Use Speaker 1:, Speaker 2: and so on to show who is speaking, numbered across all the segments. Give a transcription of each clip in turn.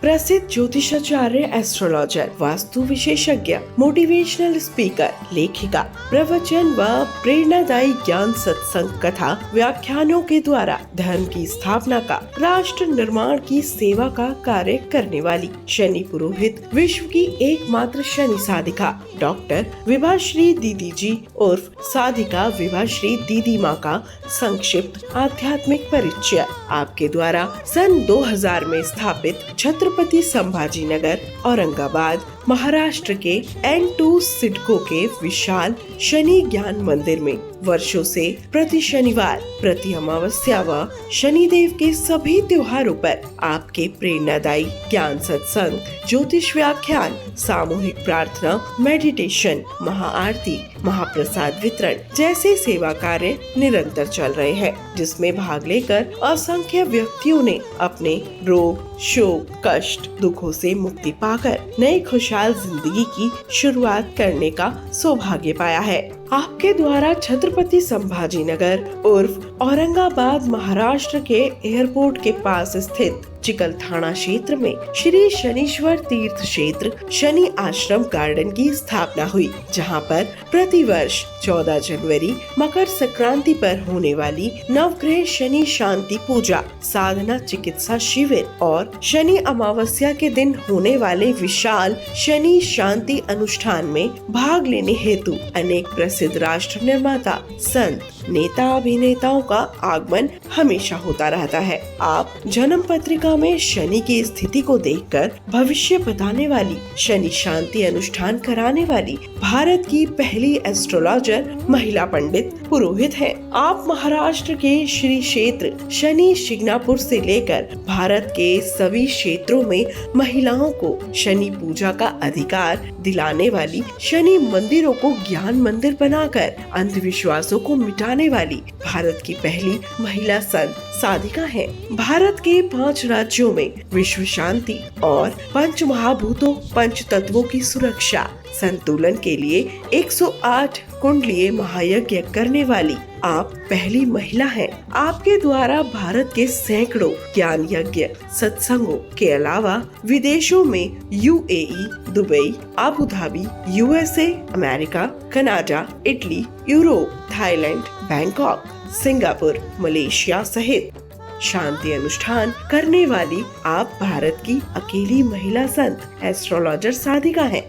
Speaker 1: प्रसिद्ध ज्योतिषाचार्य, एस्ट्रोलॉजर, वास्तु विशेषज्ञ, motivational speaker, लेखिका, प्रवचन व प्रेरणादायी ज्ञान सत्संग कथा व्याख्यानों के द्वारा धर्म की स्थापना का, राष्ट्र निर्माण की सेवा का कार्य करने वाली शनि पुरोहित, विश्व की एकमात्र शनि साधिका डॉक्टर विभाश्री दीदी जी उर्फ साधिका विभाश्री दीदी माँ का संक्षिप्त आध्यात्मिक परिचय आपके द्वारा सन 2000 में स्थापित छत्रपति संभाजी नगर, औरंगाबाद, महाराष्ट्र के N2 सिडको के विशाल शनि ज्ञान मंदिर में वर्षों से प्रति शनिवार, प्रति अमावस्या व शनिदेव के सभी त्योहारों पर आपके प्रेरणादायी ज्ञान सत्संग, ज्योतिष व्याख्यान, सामूहिक प्रार्थना, मेडिटेशन, महाआरती, महाप्रसाद वितरण जैसे सेवा कार्य निरंतर चल रहे हैं, जिसमें भाग लेकर असंख्य व्यक्तियों ने अपने रोग, शोक, कष्ट, दुखों से मुक्ति पाकर नई खुशहाल जिंदगी की शुरुआत करने का सौभाग्य पाया है। आपके द्वारा छत्रपति संभाजी नगर उर्फ औरंगाबाद, महाराष्ट्र के एयरपोर्ट के पास स्थित चिकल थाना क्षेत्र में श्री शनीश्वर तीर्थ क्षेत्र शनि आश्रम गार्डन की स्थापना हुई, जहां पर प्रति वर्ष 14 जनवरी मकर संक्रांति पर होने वाली नवग्रह शनि शांति पूजा, साधना चिकित्सा शिविर और शनि अमावस्या के दिन होने वाले विशाल शनि शांति अनुष्ठान में भाग लेने हेतु अनेक प्रसिद्ध राष्ट्र निर्माता, संत, नेता, अभिनेताओं का आगमन हमेशा होता रहता है। आप जन्म पत्रिका में शनि की स्थिति को देखकर भविष्य बताने वाली, शनि शांति अनुष्ठान कराने वाली भारत की पहली एस्ट्रोलॉजर महिला पंडित पुरोहित हैं। आप महाराष्ट्र के श्री क्षेत्र शनि शिंगणापुर से लेकर भारत के सभी क्षेत्रों में महिलाओं को शनि पूजा का अधिकार दिलाने वाली, शनि मंदिरों को ज्ञान मंदिर बनाकर अंधविश्वासों को मिटाने वाली भारत की पहली महिला संत साधिका है। भारत के 5 राज्यों में विश्व शांति और पंच महाभूतों, पंच तत्वों की सुरक्षा संतुलन के लिए 108 कुंडलीय महायज्ञ करने वाली आप पहली महिला हैं। आपके द्वारा भारत के सैकड़ों ज्ञान यज्ञ सत्संगों के अलावा विदेशों में UAE, Dubai, Abu Dhabi, USA, America, Canada, Italy, Europe, Thailand, Bangkok, Singapore, Malaysia सहित शांति अनुष्ठान करने वाली आप भारत की अकेली महिला संत एस्ट्रोलॉजर साधिका हैं।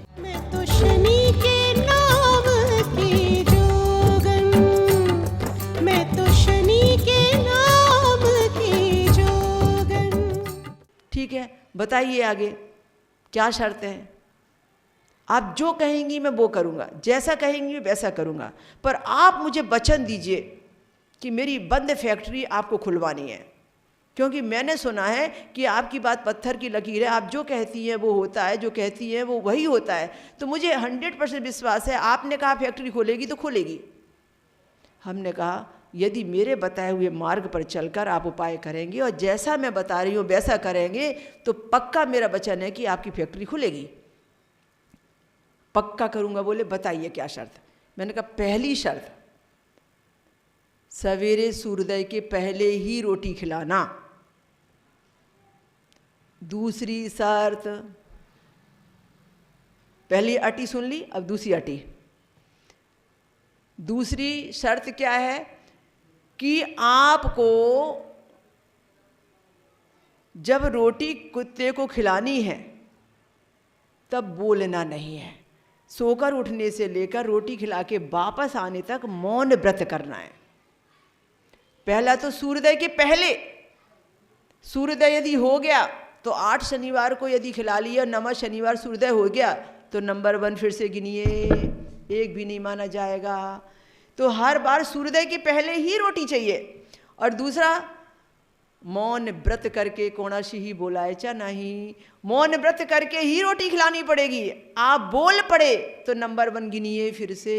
Speaker 2: ठीक है, बताइए आगे क्या शर्त है? आप जो कहेंगी मैं वो करूँगा, जैसा कहेंगी वैसा करूँगा, पर आप मुझे वचन दीजिए कि मेरी बंद फैक्ट्री आपको खुलवानी है, क्योंकि मैंने सुना है कि आपकी बात पत्थर की लकीर है, आप जो कहती हैं वो होता है, जो कहती हैं वो वही होता है। तो मुझे 100% विश्वास है, आपने कहा फैक्ट्री खोलेगी तो खोलेगी। हमने कहा यदि मेरे बताए हुए मार्ग पर चलकर आप उपाय करेंगे और जैसा मैं बता रही हूँ वैसा करेंगे तो पक्का मेरा वचन है कि आपकी फैक्ट्री खुलेगी। पक्का करूँगा। बोले बताइए क्या शर्त? मैंने कहा पहली शर्त, सवेरे सूर्योदय के पहले ही रोटी खिलाना। दूसरी शर्त, पहली अटी सुन ली, अब दूसरी अटी। दूसरी शर्त क्या है कि आपको जब रोटी कुत्ते को खिलानी है तब बोलना नहीं है। सोकर उठने से लेकर रोटी खिला के वापस आने तक मौन व्रत करना है। पहला तो सूर्योदय के पहले, सूर्योदय यदि हो गया तो 8 शनिवार को यदि खिला लिया, 9वां शनिवार सूर्योदय हो गया तो नंबर 1 फिर से गिनिए, 1 भी नहीं माना जाएगा। तो हर बार सूर्योदय के पहले ही रोटी चाहिए। और दूसरा, मौन व्रत करके कोणाशी ही बोलायचा नहीं, मौन व्रत करके ही रोटी खिलानी पड़ेगी। आप बोल पड़े तो नंबर 1 गिनिए, फिर से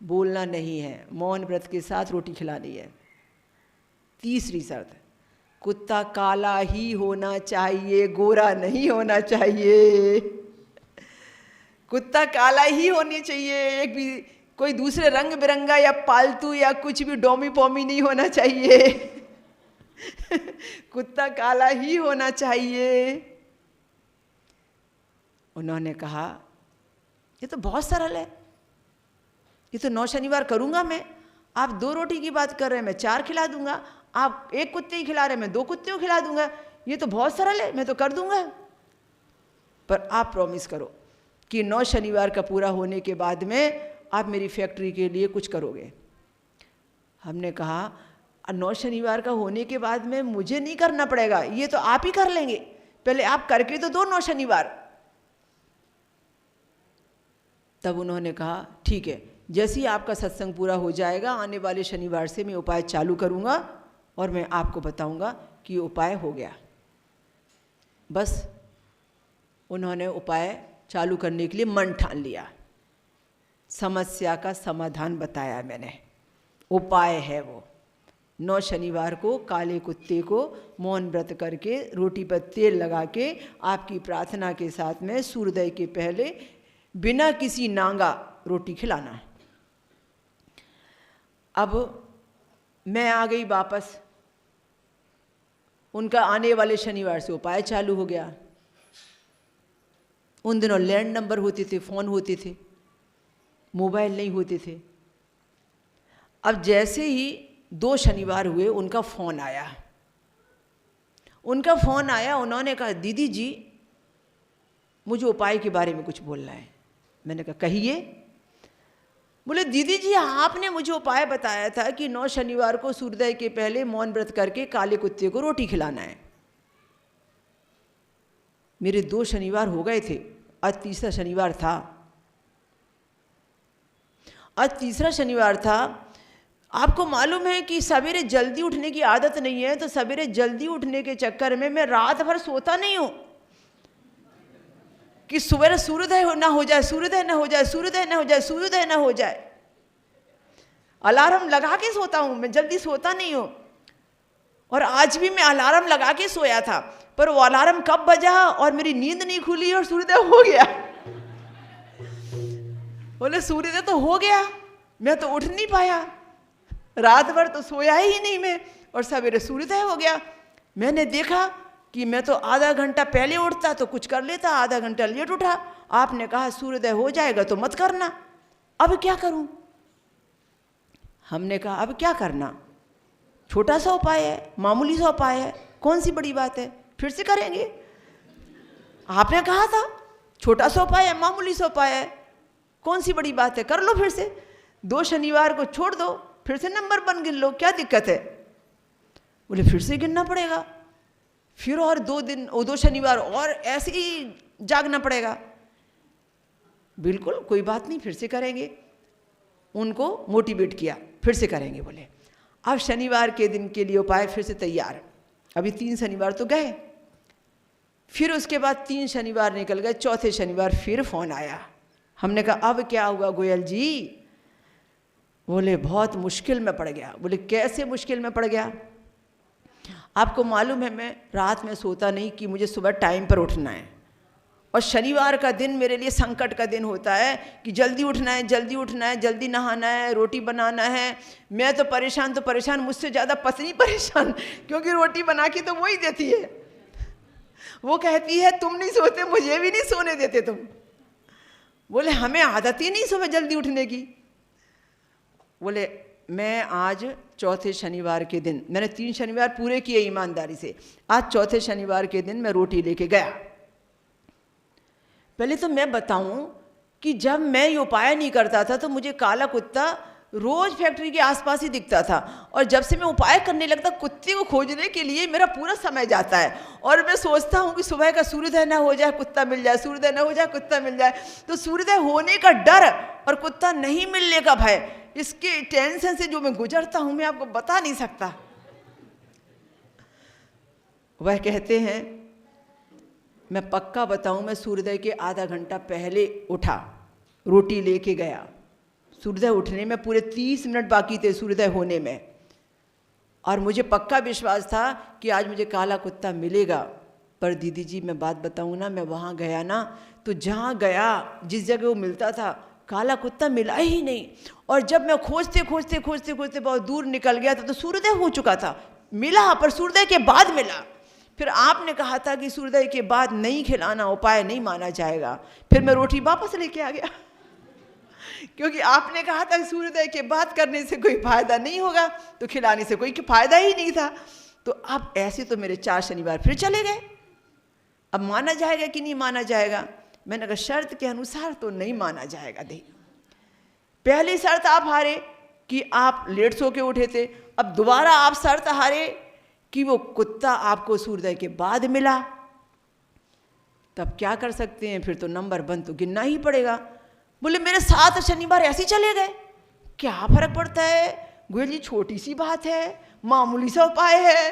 Speaker 2: बोलना नहीं है, मौन व्रत के साथ रोटी खिलानी है। तीसरी शर्त, कुत्ता काला ही होना चाहिए, गोरा नहीं होना चाहिए। कुत्ता काला ही होनी चाहिए, एक भी कोई दूसरे रंग बिरंगा या पालतू या कुछ भी डोमी पोमी नहीं होना चाहिए। कुत्ता काला ही होना चाहिए। उन्होंने कहा ये तो बहुत सरल है, ये तो 9 शनिवार करूंगा मैं। आप 2 रोटी की बात कर रहे हैं, मैं 4 खिला दूंगा। आप 1 कुत्ते ही खिला रहे हैं, मैं 2 कुत्ते को खिला दूंगा। ये तो बहुत सरल है, मैं तो कर दूंगा। पर आप प्रॉमिस करो कि 9 शनिवार का पूरा होने के बाद में आप मेरी फैक्ट्री के लिए कुछ करोगे। हमने कहा 9 शनिवार का होने के बाद में मुझे नहीं करना पड़ेगा, ये तो आप ही कर लेंगे। पहले आप करके तो दो 9 शनिवार। तब उन्होंने कहा ठीक है, जैसे ही आपका सत्संग पूरा हो जाएगा आने वाले शनिवार से मैं उपाय चालू करूँगा और मैं आपको बताऊँगा कि उपाय हो गया। बस उन्होंने उपाय चालू करने के लिए मन ठान लिया। समस्या का समाधान बताया मैंने, उपाय है वो। 9 शनिवार को काले कुत्ते को मौन व्रत करके रोटी पर तेल लगा के आपकी प्रार्थना के साथ में सूर्योदय के पहले बिना किसी नांगा रोटी खिलाना। अब मैं आ गई वापस, उनका आने वाले शनिवार से उपाय चालू हो गया। उन दिनों लैंड नंबर होते थे, फ़ोन होते थे, मोबाइल नहीं होते थे। अब जैसे ही 2 शनिवार हुए उनका फ़ोन आया। उन्होंने कहा दीदी जी मुझे उपाय के बारे में कुछ बोलना है। मैंने कहा कहिए। बोले दीदी जी आपने मुझे उपाय बताया था कि 9 शनिवार को सूर्योदय के पहले मौन व्रत करके काले कुत्ते को रोटी खिलाना है। मेरे 2 शनिवार हो गए थे, आज तीसरा शनिवार था। आपको मालूम है कि सवेरे जल्दी उठने की आदत नहीं है, तो सवेरे जल्दी उठने के चक्कर में मैं रात भर सोता नहीं हूँ कि सुबह सूर्योदय ना हो जाए। अलार्म लगा के सोता हूँ मैं, जल्दी सोता नहीं हूँ। और आज भी मैं अलार्म लगा के सोया था, पर वो अलार्म कब बजा और मेरी नींद नहीं खुली और सूर्योदय हो गया। बोले सूर्योदय तो हो गया, मैं तो उठ नहीं पाया, रात भर तो सोया ही नहीं मैं, और सवेरे सूर्योदय हो गया। मैंने देखा कि मैं तो आधा घंटा पहले उठता तो कुछ कर लेता, आधा घंटा लेट उठा। आपने कहा सूर्योदय हो जाएगा तो मत करना, अब क्या करूं? हमने कहा अब क्या करना, छोटा सा उपाय है, मामूली सा उपाय है, कौन सी बड़ी बात है, फिर से करेंगे। आपने कहा था छोटा सा उपाय है, मामूली सा उपाय है, कौन सी बड़ी बात है, कर लो फिर से। 2 शनिवार को छोड़ दो, फिर से नंबर 1 गिन लो, क्या दिक्कत है? बोले फिर से गिनना पड़ेगा, फिर और 2 शनिवार और ऐसे ही जागना पड़ेगा। बिल्कुल कोई बात नहीं, फिर से करेंगे। उनको मोटिवेट किया, फिर से करेंगे। बोले अब शनिवार के दिन के लिए उपाय फिर से तैयार। अभी 3 शनिवार तो गए, फिर उसके बाद 3 शनिवार निकल गए, चौथे शनिवार फिर फ़ोन आया। हमने कहा अब क्या हुआ गोयल जी? बोले बहुत मुश्किल में पड़ गया। बोले कैसे मुश्किल में पड़ गया? आपको मालूम है मैं रात में सोता नहीं कि मुझे सुबह टाइम पर उठना है, और शनिवार का दिन मेरे लिए संकट का दिन होता है कि जल्दी उठना है, जल्दी नहाना है, रोटी बनाना है। मैं तो परेशान, मुझसे ज़्यादा पत्नी परेशान, क्योंकि रोटी बना के तो वही देती है। वो कहती है तुम नहीं सोते, मुझे भी नहीं सोने देते तुम। बोले हमें आदत ही नहीं सुबह जल्दी उठने की। बोले मैं आज चौथे शनिवार के दिन, मैंने 3 शनिवार पूरे किए ईमानदारी से, आज चौथे शनिवार के दिन मैं रोटी लेके गया। पहले तो मैं बताऊं कि जब मैं ये उपाय नहीं करता था तो मुझे काला कुत्ता रोज फैक्ट्री के आसपास ही दिखता था, और जब से मैं उपाय करने लगता कुत्ते को खोजने के लिए मेरा पूरा समय जाता है, और मैं सोचता हूँ कि सुबह का सूर्योदय ना हो जाए कुत्ता मिल जाए, सूर्योदय ना हो जाए कुत्ता मिल जाए। तो सूर्योदय होने का डर और कुत्ता नहीं मिलने का भय, इसके टेंशन से जो मैं गुजरता हूँ मैं आपको बता नहीं सकता। वह कहते हैं मैं पक्का बताऊं, मैं सूर्योदय के आधा घंटा पहले उठा, रोटी लेके गया। सूर्योदय उठने में पूरे 30 मिनट बाकी थे सूर्योदय होने में, और मुझे पक्का विश्वास था कि आज मुझे काला कुत्ता मिलेगा। पर दीदी जी मैं बात बताऊं ना, मैं वहाँ गया ना तो जहाँ गया जिस जगह वो मिलता था काला कुत्ता मिला ही नहीं, और जब मैं खोजते बहुत दूर निकल गया तो सूर्योदय हो चुका था। मिला पर सूर्योदय के बाद मिला। फिर आपने कहा था कि सूर्योदय के बाद नहीं खिलाना, उपाय नहीं माना जाएगा। फिर मैं रोटी वापस लेके आ गया क्योंकि आपने कहा था कि सूर्योदय के बाद करने से कोई फायदा नहीं होगा, तो खिलाने से कोई फायदा ही नहीं था। तो अब ऐसे तो मेरे 4 शनिवार फिर चले गए। अब माना जाएगा कि नहीं माना जाएगा? मैंने कहा शर्त के अनुसार तो नहीं माना जाएगा। देखिए, पहली शर्त आप हारे कि आप लेट सो के उठे थे, अब दोबारा आप शर्त हारे कि वो कुत्ता आपको सूर्योदय के बाद मिला। तब क्या कर सकते हैं? फिर तो नंबर 1 तो गिनना ही पड़ेगा। बोले मेरे 7 शनिवार ऐसे चले गए, क्या फर्क पड़ता है गोयल जी, छोटी सी बात है, मामूली सा उपाय है,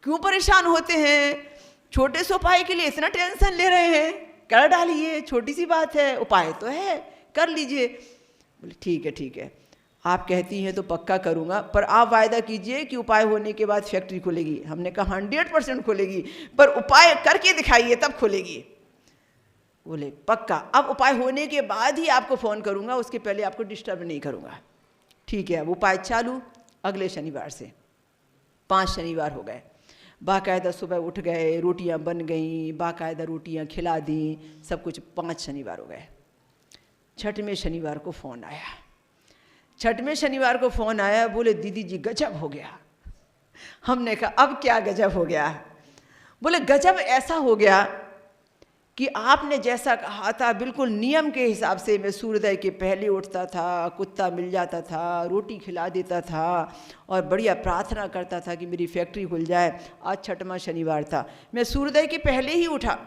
Speaker 2: क्यों परेशान होते हैं? छोटे से उपाय के लिए इतना टेंशन ले रहे हैं, कर डालिए, छोटी सी बात है, उपाय तो है, कर लीजिए। बोले ठीक है ठीक है, आप कहती हैं तो पक्का करूँगा, पर आप वायदा कीजिए कि उपाय होने के बाद फैक्ट्री खुलेगी। हमने कहा 100% खुलेगी, पर उपाय करके दिखाइए तब खुलेगी। बोले पक्का, अब उपाय होने के बाद ही आपको फ़ोन करूँगा, उसके पहले आपको डिस्टर्ब नहीं करूँगा। ठीक है, अब उपाय चालू। अगले शनिवार से 5 शनिवार हो गए, बाकायदा सुबह उठ गए, रोटियां बन गईं, बाकायदा रोटियां खिला दी, सब कुछ। 5 शनिवार हो गए। 6वें शनिवार को फ़ोन आया। 6वें शनिवार को फ़ोन आया, बोले दीदी जी गजब हो गया। हमने कहा अब क्या गजब हो गया? बोले गजब ऐसा हो गया कि आपने जैसा कहा था बिल्कुल नियम के हिसाब से मैं सूर्योदय के पहले उठता था, कुत्ता मिल जाता था, रोटी खिला देता था और बढ़िया प्रार्थना करता था कि मेरी फैक्ट्री खुल जाए। आज 6वां शनिवार था, मैं सूर्योदय के पहले ही उठा,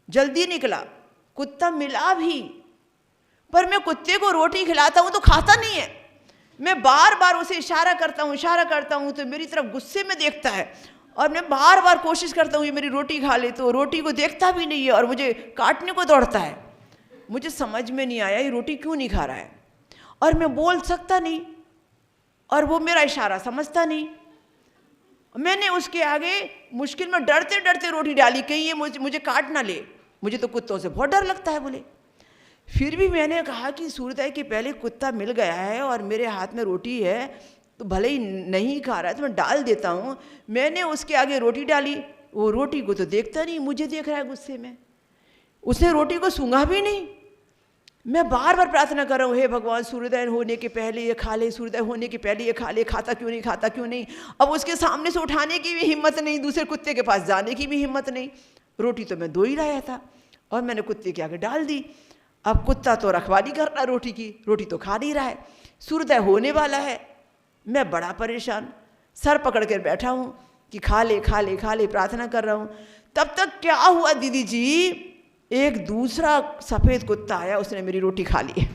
Speaker 2: जल्दी निकला, कुत्ता मिला भी, पर मैं कुत्ते को रोटी खिलाता हूँ तो खाता नहीं है। मैं बार बार उसे इशारा करता हूँ तो मेरी तरफ गुस्से में देखता है, और मैं बार बार कोशिश करता हूँ ये मेरी रोटी खा ले, तो रोटी को देखता भी नहीं है और मुझे काटने को दौड़ता है। मुझे समझ में नहीं आया ये रोटी क्यों नहीं खा रहा है, और मैं बोल सकता नहीं और वो मेरा इशारा समझता नहीं। मैंने उसके आगे मुश्किल में डरते डरते रोटी डाली, कहीं ये मुझे काट ना ले, मुझे तो कुत्तों से बहुत डर लगता है। बोले फिर भी मैंने कहा कि सूर्योदय के पहले कुत्ता मिल गया है और मेरे हाथ में रोटी है, तो भले ही नहीं खा रहा है तो मैं डाल देता हूँ। मैंने उसके आगे रोटी डाली, वो रोटी को तो देखता नहीं, मुझे देख रहा है गुस्से में, उसने रोटी को सूंघा भी नहीं। मैं बार बार प्रार्थना कर रहा हूँ, हे भगवान सूर्योदय होने के पहले ये खा ले, सूर्योदय होने के पहले ये खा ले, खाता क्यों नहीं, खाता क्यों नहीं। अब उसके सामने से उठाने की भी हिम्मत नहीं, दूसरे कुत्ते के पास जाने की भी हिम्मत नहीं। रोटी तो मैं दो ही लाया था और मैंने कुत्ते के आगे डाल दी। अब कुत्ता तो रखवाली कर रहा रोटी की, रोटी तो खा नहीं रहा है, सूर्योदय होने वाला है। मैं बड़ा परेशान, सर पकड़ कर बैठा हूँ कि खा ले खा ले खा ले, प्रार्थना कर रहा हूँ। तब तक क्या हुआ दीदी जी, एक दूसरा सफ़ेद कुत्ता आया, उसने मेरी रोटी खा ली।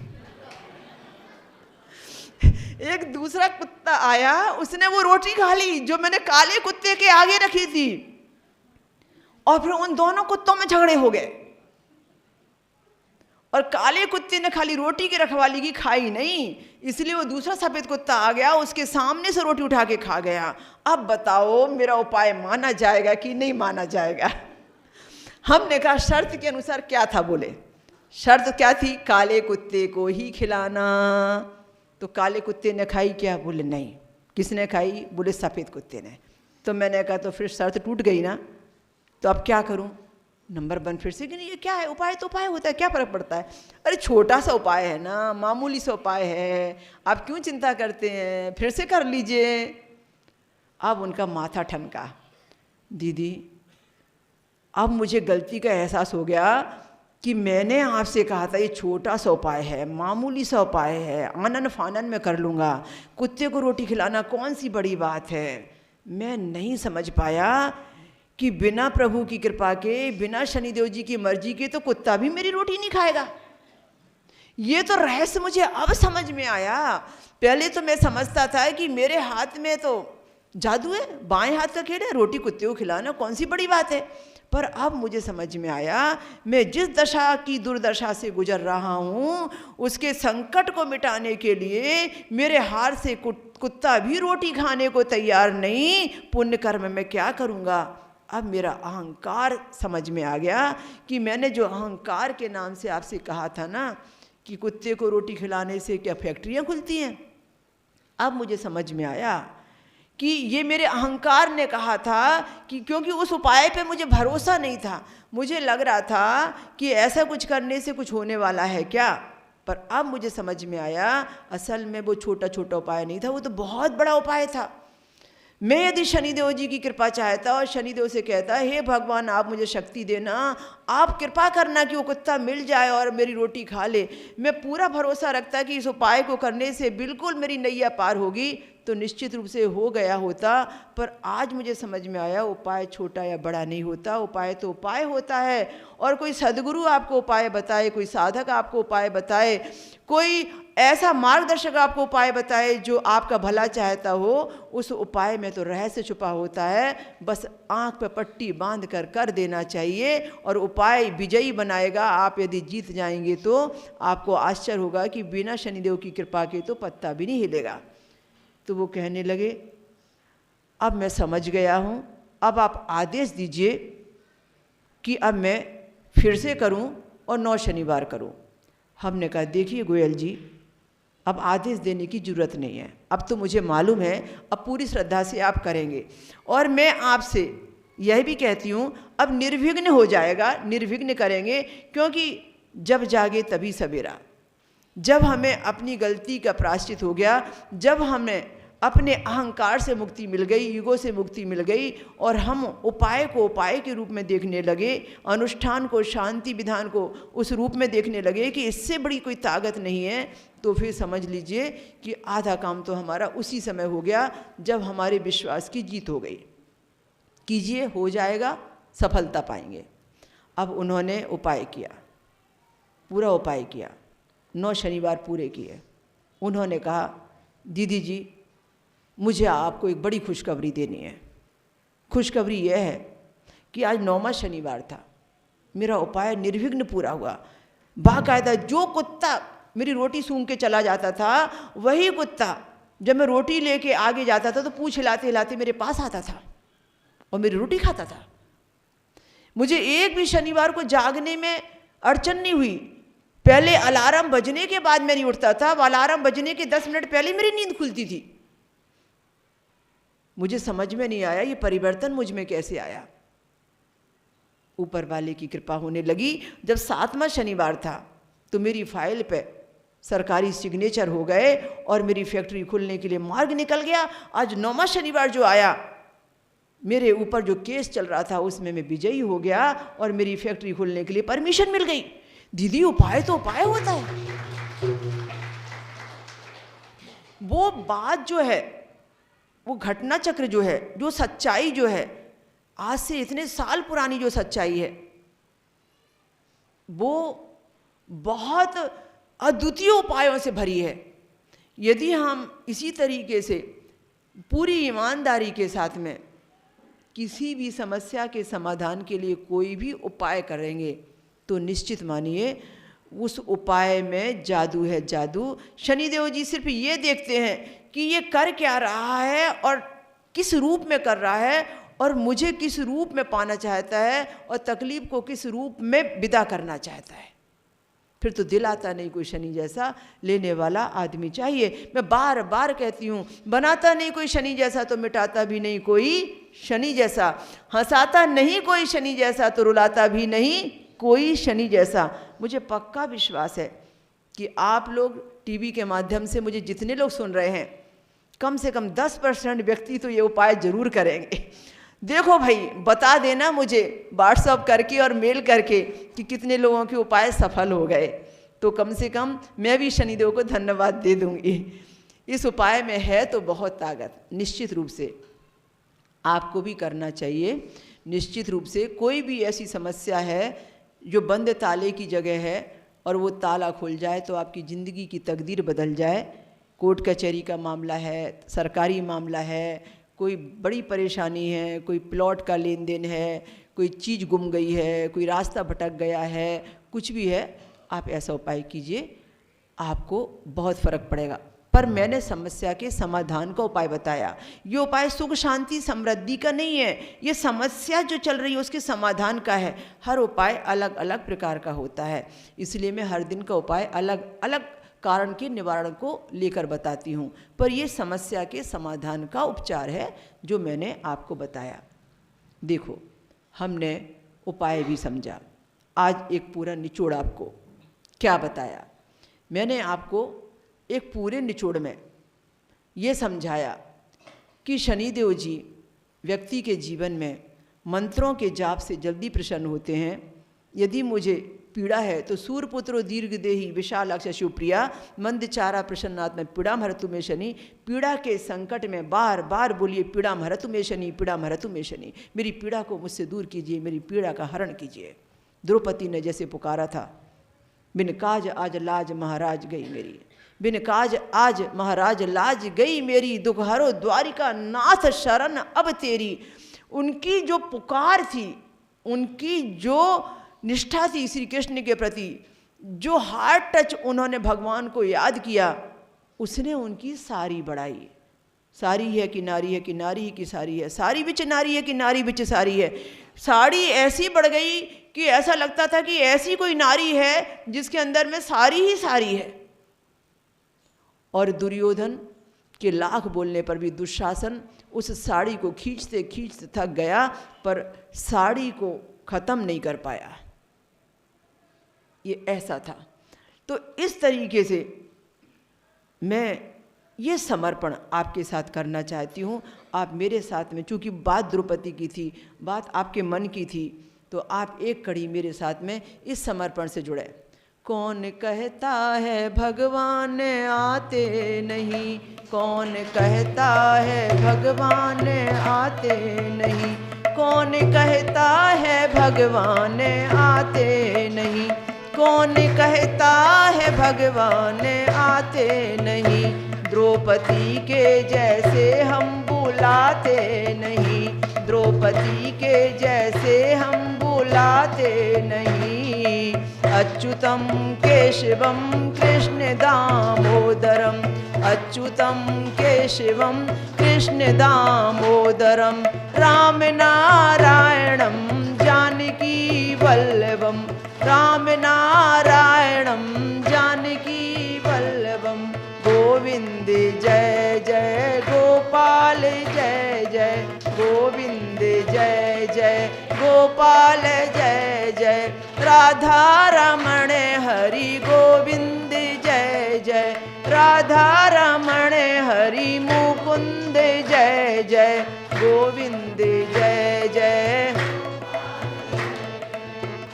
Speaker 2: एक दूसरा कुत्ता आया, उसने वो रोटी खा ली जो मैंने काले कुत्ते के आगे रखी थी, और फिर उन दोनों कुत्तों में झगड़े हो गए। और काले कुत्ते ने खाली रोटी की रखवाली की, खाई नहीं, इसलिए वो दूसरा सफ़ेद कुत्ता आ गया, उसके सामने से रोटी उठा के खा गया। अब बताओ मेरा उपाय माना जाएगा कि नहीं माना जाएगा? हमने कहा शर्त के अनुसार क्या था? बोले शर्त क्या थी? काले कुत्ते को ही खिलाना। तो काले कुत्ते ने खाई क्या? बोले नहीं। किसने खाई? बोले सफ़ेद कुत्ते ने। तो मैंने कहा तो फिर शर्त टूट गई ना, तो अब क्या करूं? नंबर 1 फिर से कि नहीं, ये क्या है? उपाय तो उपाय होता है, क्या फ़र्क पड़ता है? अरे छोटा सा उपाय है ना, मामूली सा उपाय है, आप क्यों चिंता करते हैं, फिर से कर लीजिए। अब उनका माथा ठनका, दीदी अब मुझे गलती का एहसास हो गया कि मैंने आपसे कहा था ये छोटा सा उपाय है, मामूली सा उपाय है, आनन फानन में कर लूँगा, कुत्ते को रोटी खिलाना कौन सी बड़ी बात है। मैं नहीं समझ पाया कि बिना प्रभु की कृपा के, बिना शनिदेव जी की मर्जी के तो कुत्ता भी मेरी रोटी नहीं खाएगा। ये तो रहस्य मुझे अब समझ में आया। पहले तो मैं समझता था कि मेरे हाथ में तो जादू है, बाएं हाथ का खेल है, रोटी कुत्ते को खिलाना कौन सी बड़ी बात है। पर अब मुझे समझ में आया, मैं जिस दशा की दुर्दशा से गुजर रहा हूँ, उसके संकट को मिटाने के लिए मेरे हाथ से कुत्ता भी रोटी खाने को तैयार नहीं। पुण्य कर्म में क्या करूँगा? अब मेरा अहंकार समझ में आ गया कि मैंने जो अहंकार के नाम से आपसे कहा था ना कि कुत्ते को रोटी खिलाने से क्या फैक्ट्रियाँ खुलती हैं, अब मुझे समझ में आया कि ये मेरे अहंकार ने कहा था कि क्योंकि उस उपाय पे मुझे भरोसा नहीं था, मुझे लग रहा था कि ऐसा कुछ करने से कुछ होने वाला है क्या। पर अब मुझे समझ में आया असल में वो छोटा छोटा उपाय नहीं था, वो तो बहुत बड़ा उपाय था। मैं यदि शनिदेव जी की कृपा चाहता और शनिदेव से कहता हे भगवान आप मुझे शक्ति देना, आप कृपा करना कि वो कुत्ता मिल जाए और मेरी रोटी खा ले, मैं पूरा भरोसा रखता कि इस उपाय को करने से बिल्कुल मेरी नैया पार होगी, तो निश्चित रूप से हो गया होता। पर आज मुझे समझ में आया उपाय छोटा या बड़ा नहीं होता, उपाय तो उपाय होता है। और कोई सद्गुरु आपको उपाय बताए, कोई साधक आपको उपाय बताए, कोई ऐसा मार्गदर्शक आपको उपाय बताए जो आपका भला चाहता हो, उस उपाय में तो रहस्य छुपा होता है। बस आंख पे पट्टी बांध कर देना चाहिए और उपाय विजयी बनाएगा। आप यदि जीत जाएंगे तो आपको आश्चर्य होगा कि बिना शनिदेव की कृपा के तो पत्ता भी नहीं हिलेगा। तो वो कहने लगे अब मैं समझ गया हूँ, अब आप आदेश दीजिए कि अब मैं फिर से करूँ और 9 शनिवार करूँ। हमने कहा देखिए गोयल जी, अब आदेश देने की ज़रूरत नहीं है, अब तो मुझे मालूम है, अब पूरी श्रद्धा से आप करेंगे। और मैं आपसे यह भी कहती हूँ अब निर्विघ्न हो जाएगा, निर्विघ्न करेंगे, क्योंकि जब जागे तभी सवेरा। जब हमें अपनी गलती का प्रायश्चित हो गया, जब हमें अपने अहंकार से मुक्ति मिल गई, ईगो से मुक्ति मिल गई और हम उपाय को उपाय के रूप में देखने लगे, अनुष्ठान को, शांति विधान को उस रूप में देखने लगे कि इससे बड़ी कोई ताकत नहीं है, तो फिर समझ लीजिए कि आधा काम तो हमारा उसी समय हो गया जब हमारे विश्वास की जीत हो गई। कीजिए, हो जाएगा, सफलता पाएंगे। अब उन्होंने उपाय किया, पूरा उपाय किया, 9 शनिवार पूरे किए। उन्होंने कहा दीदी जी मुझे आपको एक बड़ी खुशखबरी देनी है। खुशखबरी यह है कि आज 9वां शनिवार था, मेरा उपाय निर्विघ्न पूरा हुआ। बाकायदा जो कुत्ता मेरी रोटी सूंघ के चला जाता था, वही कुत्ता जब मैं रोटी लेके आगे जाता था तो पूंछ हिलाते हिलाते मेरे पास आता था और मेरी रोटी खाता था। मुझे एक भी शनिवार को जागने में अड़चन नहीं हुई। पहले अलार्म बजने के बाद मैं नहीं उठता था, अलार्म बजने के 10 मिनट पहले मेरी नींद खुलती थी। मुझे समझ में नहीं आया ये परिवर्तन मुझ में कैसे आया। ऊपर वाले की कृपा होने लगी। जब 7वां शनिवार था तो मेरी फाइल पे सरकारी सिग्नेचर हो गए और मेरी फैक्ट्री खुलने के लिए मार्ग निकल गया। आज 9वां शनिवार जो आया, मेरे ऊपर जो केस चल रहा था उसमें मैं विजयी हो गया और मेरी फैक्ट्री खुलने के लिए परमिशन मिल गई। दीदी उपाय तो उपाय होता है। वो बात जो है, वो घटना चक्र जो है, जो सच्चाई जो है, आज से इतने साल पुरानी जो सच्चाई है, वो बहुत अद्वितीय उपायों से भरी है। यदि हम इसी तरीके से पूरी ईमानदारी के साथ में किसी भी समस्या के समाधान के लिए कोई भी उपाय करेंगे तो निश्चित मानिए उस उपाय में जादू है, जादू। शनिदेव जी सिर्फ ये देखते हैं कि ये कर क्या रहा है और किस रूप में कर रहा है और मुझे किस रूप में पाना चाहता है और तकलीफ को किस रूप में विदा करना चाहता है। फिर तो दिल आता नहीं कोई शनि जैसा, लेने वाला आदमी चाहिए। मैं बार बार कहती हूँ, बनाता नहीं कोई शनि जैसा तो मिटाता भी नहीं कोई शनि जैसा, हंसाता नहीं कोई शनि जैसा तो रुलाता भी नहीं कोई शनि जैसा। मुझे पक्का विश्वास है कि आप लोग टीवी के माध्यम से मुझे जितने लोग सुन रहे हैं, कम से कम 10% व्यक्ति तो ये उपाय जरूर करेंगे। देखो भाई, बता देना मुझे व्हाट्सअप करके और मेल करके कि कितने लोगों के उपाय सफल हो गए, तो कम से कम मैं भी शनिदेव को धन्यवाद दे दूंगी। इस उपाय में है तो बहुत ताकत। निश्चित रूप से आपको भी करना चाहिए। निश्चित रूप से कोई भी ऐसी समस्या है जो बंद ताले की जगह है और वो ताला खुल जाए तो आपकी ज़िंदगी की तकदीर बदल जाए। कोर्ट कचहरी का मामला है, सरकारी मामला है, कोई बड़ी परेशानी है, कोई प्लॉट का लेन देन है, कोई चीज़ गुम गई है, कोई रास्ता भटक गया है, कुछ भी है, आप ऐसा उपाय कीजिए, आपको बहुत फ़र्क पड़ेगा। पर मैंने समस्या के समाधान का उपाय बताया। ये उपाय सुख शांति समृद्धि का नहीं है, ये समस्या जो चल रही है उसके समाधान का है। हर उपाय अलग अलग प्रकार का होता है, इसलिए मैं हर दिन का उपाय अलग अलग कारण के निवारण को लेकर बताती हूँ, पर ये समस्या के समाधान का उपचार है जो मैंने आपको बताया। देखो, हमने उपाय भी समझा, आज एक पूरा निचोड़ आपको क्या बताया। मैंने आपको एक पूरे निचोड़ में ये समझाया कि शनिदेव जी व्यक्ति के जीवन में मंत्रों के जाप से जल्दी प्रसन्न होते हैं। यदि मुझे पीड़ा है तो सूर्यपुत्रो दीर्घदेही विशालाक्ष शिवप्रिया मंदचारा प्रसन्नात्म पीड़ा महरतु में शनि। पीड़ा के संकट में बार बार बोलिए पीड़ा महरतु में शनि, पीड़ा महरतु में शनि। मेरी पीड़ा को मुझसे दूर कीजिए, मेरी पीड़ा का हरण कीजिए। द्रौपदी ने जैसे पुकारा था, बिन काज आज लाज महाराज गई मेरी, बिन काज आज महाराज लाज गई मेरी, दुख हरो द्वारिका नाथ शरण अब तेरी। उनकी जो पुकार थी, उनकी जो निष्ठा थी श्री कृष्ण के प्रति, जो हार्ट टच उन्होंने भगवान को याद किया, उसने उनकी सारी बढ़ाई। सारी है कि नारी है कि नारी ही की सारी है, सारी बिच नारी है कि नारी बिच सारी है। साड़ी ऐसी बढ़ गई कि ऐसा लगता था कि ऐसी कोई नारी है जिसके अंदर में सारी ही सारी है। और दुर्योधन के लाख बोलने पर भी दुशासन उस साड़ी को खींचते खींचते थक गया, पर साड़ी को ख़त्म नहीं कर पाया। ये ऐसा था। तो इस तरीके से मैं ये समर्पण आपके साथ करना चाहती हूँ। आप मेरे साथ में, चूँकि बात द्रौपदी की थी, बात आपके मन की थी, तो आप एक कड़ी मेरे साथ में इस समर्पण से जुड़े। कौन कहता है भगवान आते नहीं, कौन कहता है भगवान आते नहीं, कौन कहता है भगवान आते नहीं, कौन कहता है भगवान आते नहीं। द्रौपदी के जैसे हम बुलाते नहीं, द्रौपदी के जैसे हम बुलाते नहीं। अच्युतम केशवम कृष्ण दामोदरम, अच्युतम केशवम कृष्ण दामोदरम, राम नारायणम जानकी वल्लभम, राम नारायणम जानकी वल्लभम। गोविंद जय जय गोपाल जय जय, गोविंद जय जय गोपाल जय जय। राधा रमण हरि गोविंद जय जय, राधा रमण हरि मुकुंद जय जय, गोविंद जय जय।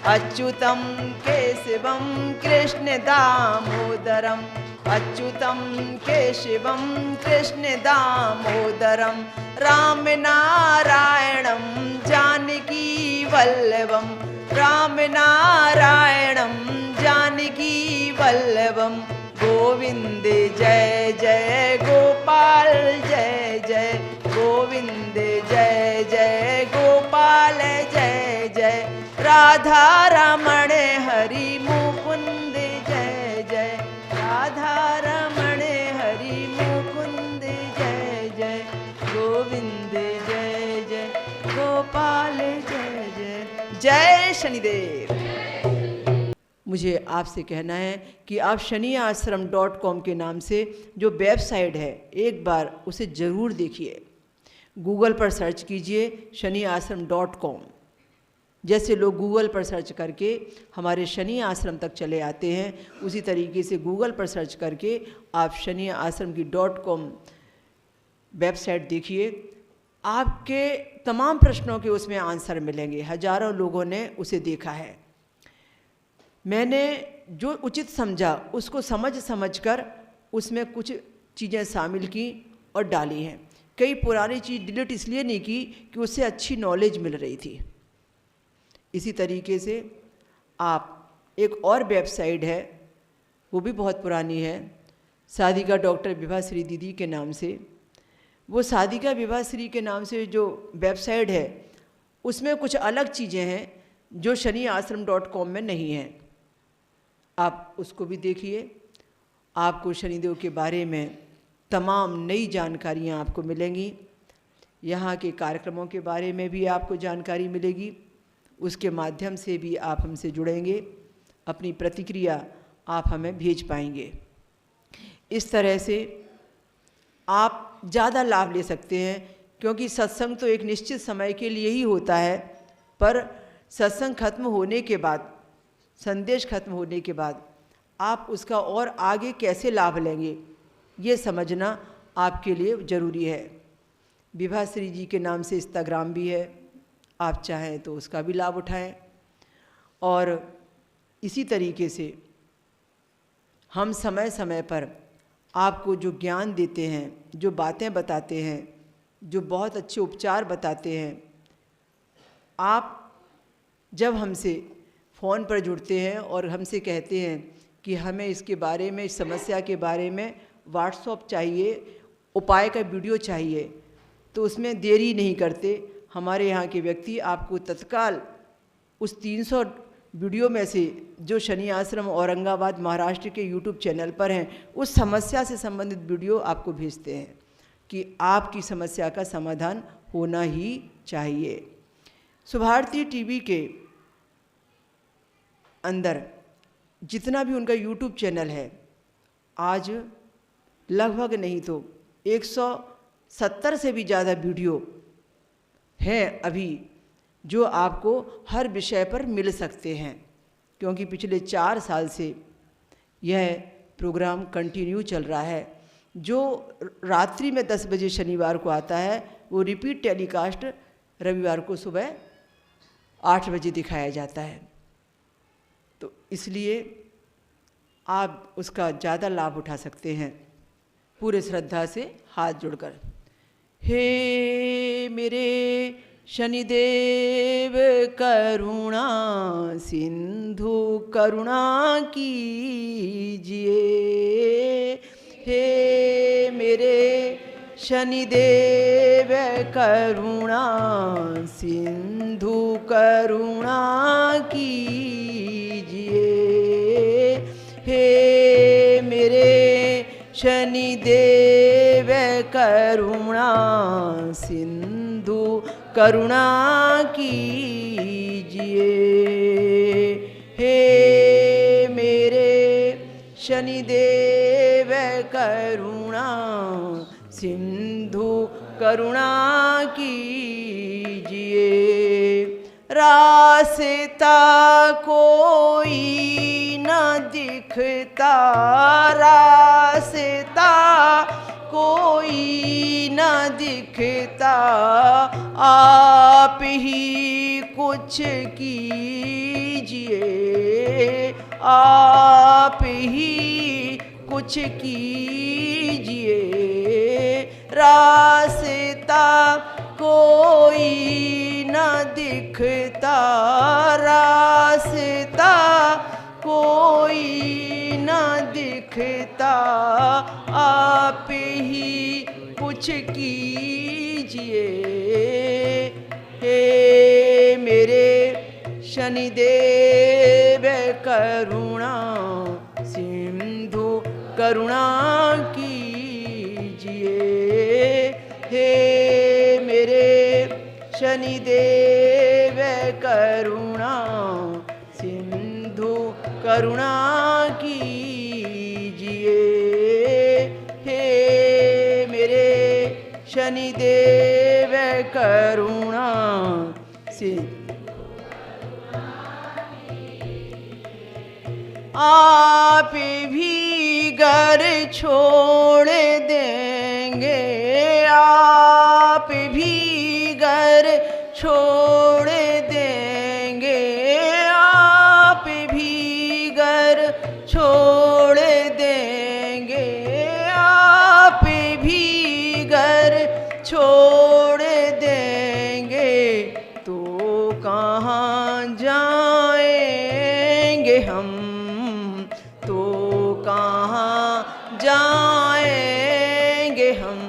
Speaker 2: अच्युतम केशवम कृष्ण दामोदरम, अच्युतम केशवम कृष्ण दामोदरम, राम नारायणम जानकी वल्लभम, राम नारायणम जानकी वल्लभम। गोविंद जय जय गोपाल जय जय, गोविंद जय जय गोपाल जय जय। राधा रमण हरि मुकुंद जय जय, राधा रमण हरि मुकुंद जय जय, गोविंद जय जय गोपाल जय जय। जय शनिदेव। मुझे आपसे कहना है कि आप shaniashram.com के नाम से जो वेबसाइट है, एक बार उसे ज़रूर देखिए। गूगल पर सर्च कीजिए shaniashram.com। जैसे लोग गूगल पर सर्च करके हमारे शनि आश्रम तक चले आते हैं, उसी तरीके से गूगल पर सर्च करके आप शनि आश्रम की .com वेबसाइट देखिए। आपके तमाम प्रश्नों के उसमें आंसर मिलेंगे। हजारों लोगों ने उसे देखा है। मैंने जो उचित समझा उसको समझ कर उसमें कुछ चीज़ें शामिल की और डाली हैं। कई पुरानी चीज़ डिलीट इसलिए नहीं की कि उससे अच्छी नॉलेज मिल रही थी। इसी तरीके से आप एक और वेबसाइट है, वो भी बहुत पुरानी है, साधिका डॉक्टर विभाश्री दीदी के नाम से। वो साधिका विभाश्री के नाम से जो वेबसाइट है उसमें कुछ अलग चीज़ें हैं जो shaniashram.com में नहीं हैं। आप उसको भी देखिए। आपको शनिदेव के बारे में तमाम नई जानकारियाँ आपको मिलेंगी। यहाँ के कार्यक्रमों के बारे में भी आपको जानकारी मिलेगी। उसके माध्यम से भी आप हमसे जुड़ेंगे, अपनी प्रतिक्रिया आप हमें भेज पाएंगे। इस तरह से आप ज़्यादा लाभ ले सकते हैं, क्योंकि सत्संग तो एक निश्चित समय के लिए ही होता है, पर सत्संग खत्म होने के बाद, संदेश खत्म होने के बाद आप उसका और आगे कैसे लाभ लेंगे, ये समझना आपके लिए ज़रूरी है। विभाश्री जी के नाम से इंस्टाग्राम भी है, आप चाहें तो उसका भी लाभ उठाएं। और इसी तरीके से हम समय समय पर आपको जो ज्ञान देते हैं, जो बातें बताते हैं, जो बहुत अच्छे उपचार बताते हैं, आप जब हमसे फ़ोन पर जुड़ते हैं और हमसे कहते हैं कि हमें इसके बारे में, इस समस्या के बारे में व्हाट्सएप चाहिए, उपाय का वीडियो चाहिए, तो उसमें देरी नहीं करते। हमारे यहाँ के व्यक्ति आपको तत्काल उस 300 वीडियो में से जो शनि आश्रम औरंगाबाद महाराष्ट्र के यूट्यूब चैनल पर हैं, उस समस्या से संबंधित वीडियो आपको भेजते हैं कि आपकी समस्या का समाधान होना ही चाहिए। सुभारती टीवी के अंदर जितना भी उनका यूट्यूब चैनल है, आज लगभग नहीं तो 170 से भी ज़्यादा वीडियो हैं अभी, जो आपको हर विषय पर मिल सकते हैं, क्योंकि पिछले 4 साल से यह प्रोग्राम कंटिन्यू चल रहा है। जो रात्रि में 10 बजे शनिवार को आता है, वो रिपीट टेलीकास्ट रविवार को सुबह 8 बजे दिखाया जाता है। तो इसलिए आप उसका ज़्यादा लाभ उठा सकते हैं पूरे श्रद्धा से हाथ जोड़कर। हे मेरे शनिदेव करुणा सिंधु करुणा कीजिए, हे मेरे शनिदेव करुणा सिंधु करुणा कीजिए, हे मेरे शनिदेव करुणा सिंधु करुणा कीजिए, हे मेरे शनिदेव करुणा सिंधु करुणा कीजिए। रास्ता कोई न दिखता, रास्ता कोई न दिखता, आप ही कुछ कीजिए, आप ही कुछ कीजिए। रास्ता कोई न दिखता, रास्ता कोई न दिखता, आप ही कुछ कीजिए, हे मेरे शनिदेव करुणा सिंधु करुणा कीजिए, हे मेरे शनिदेव करुणा सिंधु करुणा कीजिए, हे मेरे शनिदेव करुणा सिंधु। आप भी घर छोड़ देंगे, आप भी घर छोड़ देंगे, आप भी घर छोड़ देंगे, आप भी घर छोड़ देंगे, तो कहाँ जाएंगे हम, तो कहाँ जाएंगे हम।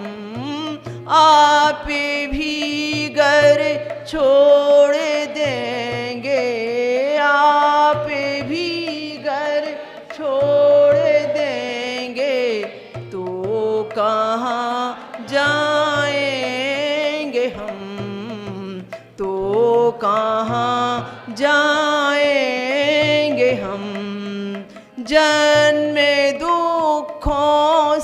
Speaker 2: आप भी घर छोड़ देंगे, आप भी घर छोड़ देंगे, तो कहाँ जाएंगे हम, तो कहाँ जाएंगे हम। जन्म दुखों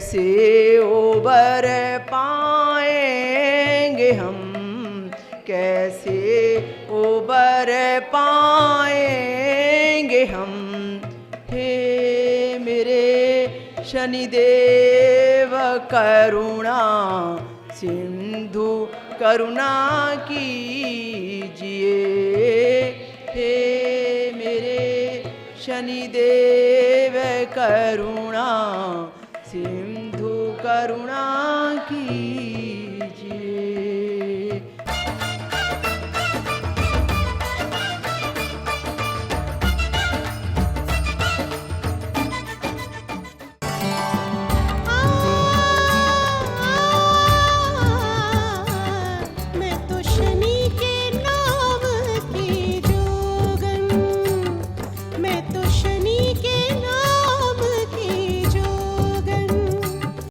Speaker 2: कैसे उबर पाएंगे हम, कैसे उबर पाएंगे हम। हे मेरे शनिदेव करुणा सिंधु करुणा कीजिए। हे मेरे शनिदेव करुणा सिंधु करुणा कीजिए।